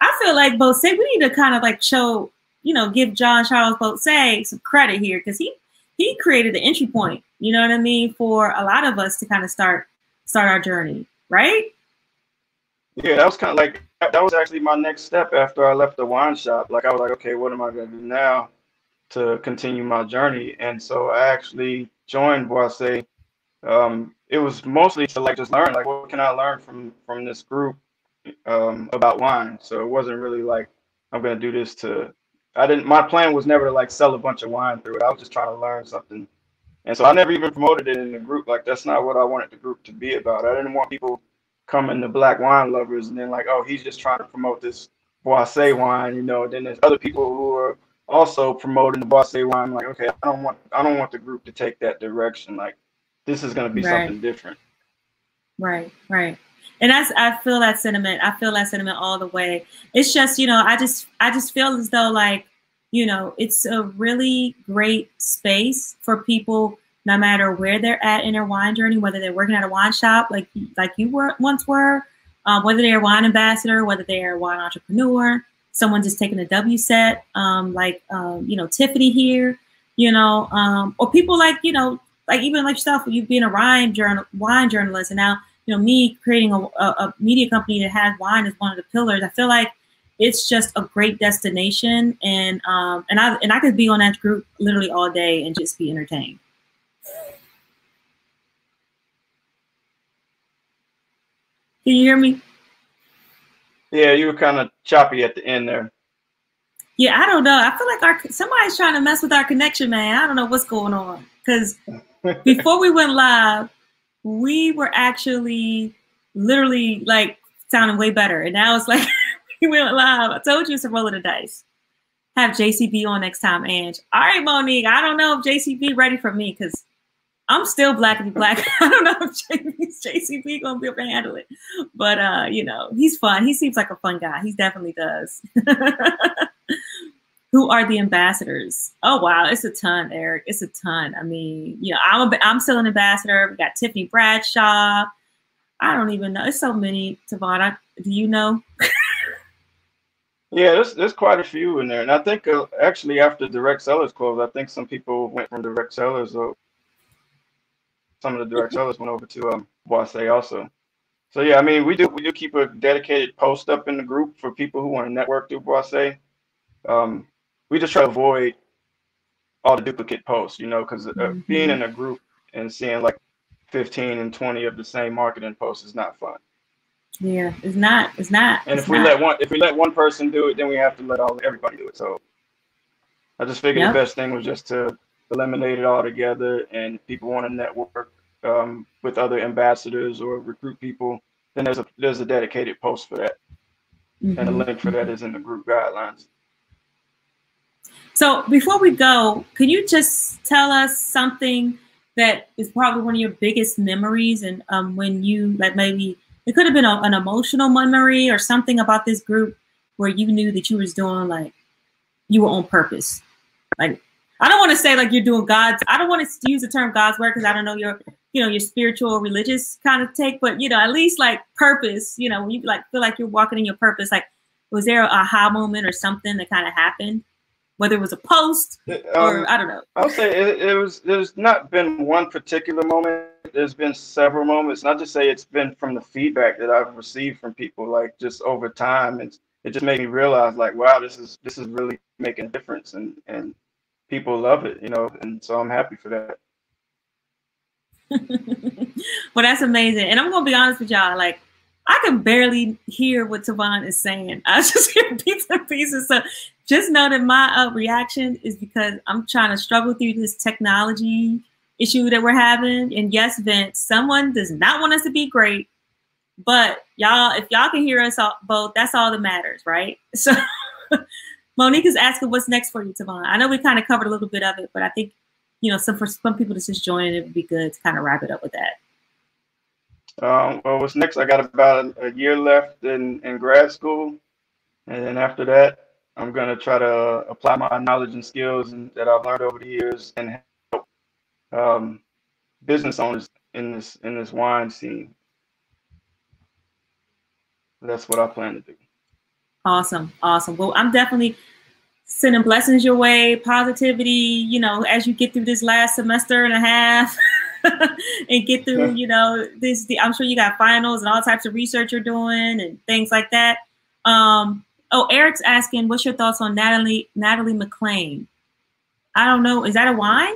S1: I feel like Boisset, we need to kind of like show, you know, give John Charles Boisset some credit here, because he created the entry point, you know what I mean, for a lot of us to kind of start our journey, right?
S2: Yeah, that was kind of like, that was actually my next step after I left the wine shop. Like, I was like, okay, what am I going to do now to continue my journey? And so I actually joined Boisset It was mostly to like just learn, like what can I learn from this group about wine. So it wasn't really like I'm gonna do this to. I didn't. My plan was never to like sell a bunch of wine through it. I was just trying to learn something. And so I never even promoted it in the group. Like that's not what I wanted the group to be about. I didn't want people coming to Black Wine Lovers and then like, oh, he's just trying to promote this Boisé wine, you know. Then there's other people who are also promoting the Boisé wine. Like, okay, I don't want the group to take that direction. Like, this is going to be
S1: Right.
S2: something different.
S1: Right. Right. And I feel that sentiment. I feel that sentiment all the way. It's just, you know, I just feel as though like, you know, it's a really great space for people, no matter where they're at in their wine journey, whether they're working at a wine shop like you once were, whether they're a wine ambassador, whether they're a wine entrepreneur, someone just taking a W set, you know, Tiffany here, you know, or people like, you know, like even like yourself, you being a wine journalist, and now, you know, me creating a media company that has wine as one of the pillars. I feel like it's just a great destination, and I could be on that group literally all day and just be entertained. Can you hear me?
S2: Yeah, you were kind of choppy at the end there.
S1: Yeah, I don't know. I feel like somebody's trying to mess with our connection, man. I don't know what's going on, because before we went live, we were actually literally like sounding way better, and now it's like we went live. I told you it's a roll of the dice. Have JCB on next time, Ange. All right, Monique. I don't know if JCB ready for me, because I'm still black. I don't know if JCB gonna be able to handle it, but you know, he's fun. He seems like a fun guy. He definitely does. Who are the ambassadors? Oh wow, it's a ton, Eric. It's a ton. I mean, you know, I'm still an ambassador. We got Tiffany Bradshaw. I don't even know. It's so many. Tivon, do you know?
S2: Yeah, there's quite a few in there, and I think actually after direct sellers closed, I think some people went from direct sellers, or some of the direct sellers went over to Boisé also. So yeah, I mean we do keep a dedicated post up in the group for people who want to network through Boisé. We just try to avoid all the duplicate posts, you know, because being in a group and seeing like 15 and 20 of the same marketing posts is not fun.
S1: Yeah, it's not.
S2: And if we let one person do it, then we have to let everybody do it. So I just figured the best thing was just to eliminate it all together. And if people want to network with other ambassadors or recruit people, then there's a dedicated post for that, and the link for that is in the group guidelines.
S1: So before we go, could you just tell us something that is probably one of your biggest memories, and when you, like, maybe it could have been an emotional memory or something about this group where you knew that you was doing, like, you were on purpose. Like, I don't want to say like you're doing God's, I don't want to use the term God's work, because I don't know your, you know, your spiritual or religious kind of take, but, you know, at least like purpose, you know, when you like feel like you're walking in your purpose, like, was there an aha moment or something that kind of happened? Whether it was a post or I don't know.
S2: I would say there's not been one particular moment. There's been several moments. And I'll just say it's been from the feedback that I've received from people, like just over time. It just made me realize, like, wow, this is really making a difference, and people love it, you know, and so I'm happy for that.
S1: Well, that's amazing. And I'm gonna be honest with y'all, like, I can barely hear what Tivon is saying. I just hear bits and pieces. So just know that my reaction is because I'm trying to struggle through this technology issue that we're having. And yes, Vince, someone does not want us to be great, but y'all, if y'all can hear us both, that's all that matters, right? So Monique is asking what's next for you, Tivon. I know we kind of covered a little bit of it, but I think, you know, for some people that's just joining, it would be good to kind of wrap it up with that.
S2: Well, what's next? I got about a year left in grad school, and then after that, I'm gonna try to apply my knowledge and skills that I've learned over the years and help business owners in this wine scene. That's what I plan to do. Awesome.
S1: Well, I'm definitely sending blessings your way, positivity, you know, as you get through this last semester and a half. And get through, you know, I'm sure you got finals and all types of research you're doing and things like that. Oh, Eric's asking, what's your thoughts on Natalie McClain? I don't know. Is that a wine?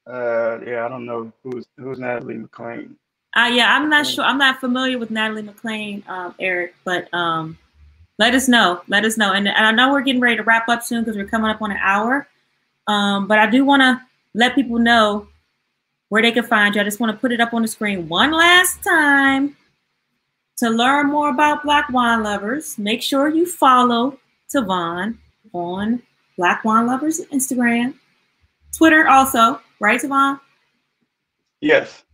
S2: Yeah, I don't know who's Natalie McClain.
S1: Yeah, I'm not sure. I'm not familiar with Natalie McClain, Eric, but let us know. Let us know. And I know we're getting ready to wrap up soon because we're coming up on an hour. But I do want to let people know where they can find you. I just want to put it up on the screen one last time. To learn more about Black Wine Lovers, make sure you follow Tivon on Black Wine Lovers Instagram, Twitter also, right, Tivon?
S2: Yes,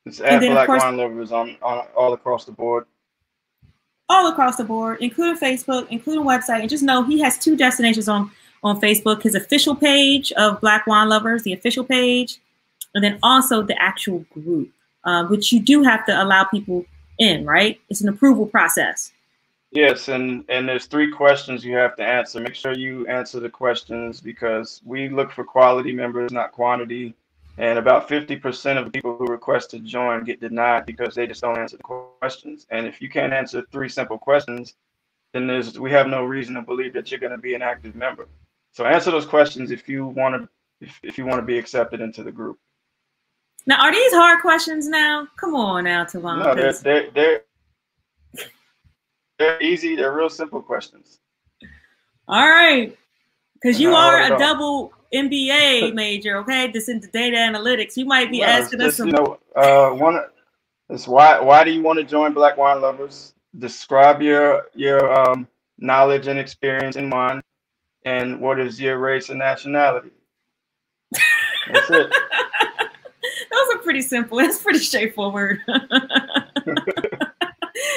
S2: it's
S1: And
S2: at
S1: then, of
S2: Black
S1: course,
S2: Wine Lovers on all across the board.
S1: all across the board, including Facebook, including website. And just know he has 2 destinations on Facebook, his official page of Black Wine Lovers, the official page, and then also the actual group, which you do have to allow people in, right? It's an approval process.
S2: Yes, and there's 3 questions you have to answer. Make sure you answer the questions because we look for quality members, not quantity. And about 50% of the people who request to join get denied because they just don't answer the questions. And if you can't answer 3 simple questions, then we have no reason to believe that you're going to be an active member. So answer those questions if you want to be accepted into the group.
S1: Now, are these hard questions now? Come on now, Tivon.
S2: No, they're easy. They're real simple questions.
S1: All right. Because you are a
S2: all.
S1: double MBA major, okay? This into data analytics. You might be asking us some.
S2: One is why do you want to join Black Wine Lovers? Describe your knowledge and experience in wine, and what is your race and nationality? That's it.
S1: Those are pretty simple. It's pretty straightforward.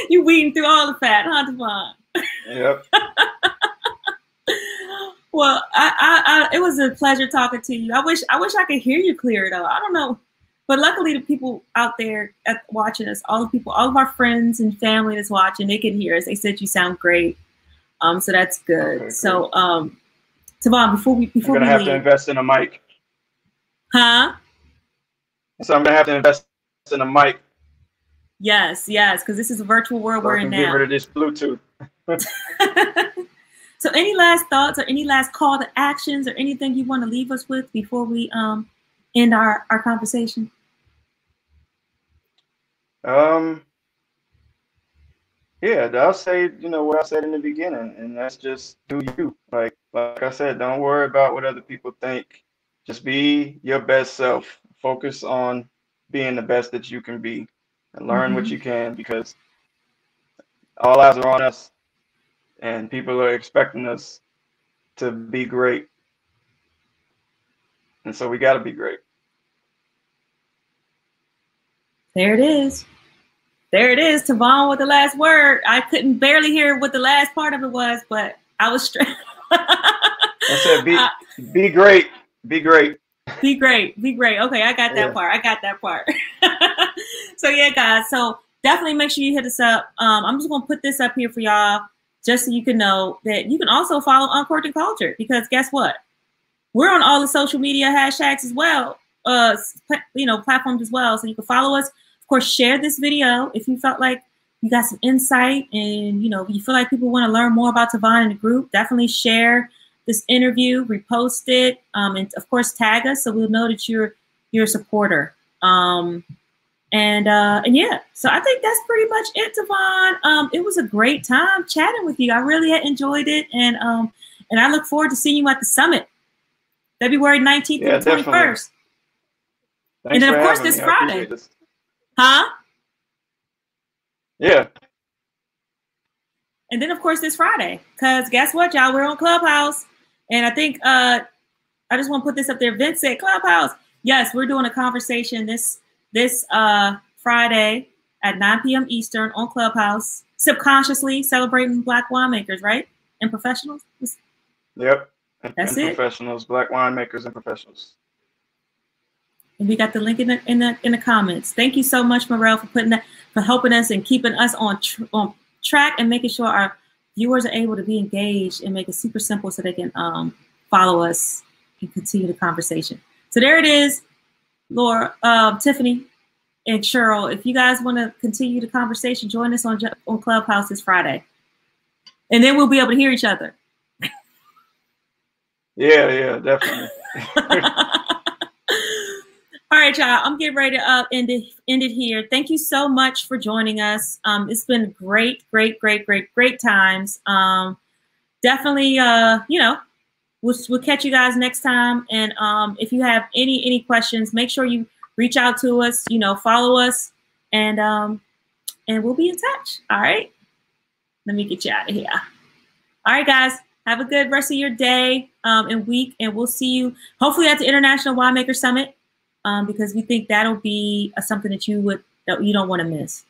S1: You weeding through all the fat, huh, Tivon?
S2: Yep.
S1: Well, it was a pleasure talking to you. I wish I could hear you clear though. I don't know, but luckily the people out there watching us, all of our friends and family that's watching, they can hear us. They said you sound great. So that's good. Okay, so, Tivon, before we
S2: I'm gonna have to invest in a mic.
S1: Huh?
S2: So I'm gonna have to invest in a mic.
S1: Yes, because this is a virtual world we're in now.
S2: Get rid of this Bluetooth.
S1: So any last thoughts or any last call to actions or anything you want to leave us with before we end our conversation?
S2: Yeah, I'll say, what I said in the beginning, and that's just do you. Like I said, don't worry about what other people think. Just be your best self. Focus on being the best that you can be and learn what you can, because all eyes are on us and people are expecting us to be great. And so we got to be great.
S1: There it is. There it is, Tivon with the last word. I couldn't barely hear what the last part of it was, but I was straight.
S2: I said, be great. Be great.
S1: Be great. Be great. Okay, I got that part. I got that part. So yeah, guys. So definitely make sure you hit us up. I'm just gonna put this up here for y'all, just so you can know that you can also follow Uncorked and Cultured, because guess what? We're on all the social media hashtags as well, platforms as well. So you can follow us. Of course, share this video if you felt like you got some insight and you feel like people want to learn more about Tivon in the group. Definitely share this interview, repost it, and of course tag us so we'll know that you're a supporter. And yeah, so I think that's pretty much it, Tivon. It was a great time chatting with you. I really had enjoyed it, and I look forward to seeing you at the summit, February 19th and 21st. And then of course this Friday. Huh?
S2: Yeah.
S1: And then of course this Friday, because guess what, y'all? We're on Clubhouse, and I think I just want to put this up there. Vince said Clubhouse. Yes, we're doing a conversation this Friday at 9 p.m. Eastern on Clubhouse, subconsciously celebrating Black winemakers, right? And professionals.
S2: Yep.
S1: That's
S2: and
S1: it.
S2: Professionals, Black winemakers, and professionals.
S1: And we got the link in the comments. Thank you so much, Morel, for helping us and keeping us on track and making sure our viewers are able to be engaged and make it super simple so they can follow us and continue the conversation. So there it is, Laura, Tiffany, and Cheryl. If you guys want to continue the conversation, join us on Clubhouse this Friday, and then we'll be able to hear each other.
S2: Yeah, definitely.
S1: All right, y'all. I'm getting ready to end it here. Thank you so much for joining us. It's been great times. Definitely, we'll catch you guys next time. And if you have any questions, make sure you reach out to us. Follow us, and we'll be in touch. All right. Let me get you out of here. All right, guys. Have a good rest of your day and week, and we'll see you hopefully at the International Winemaker Summit because we think that'll be something that you don't want to miss.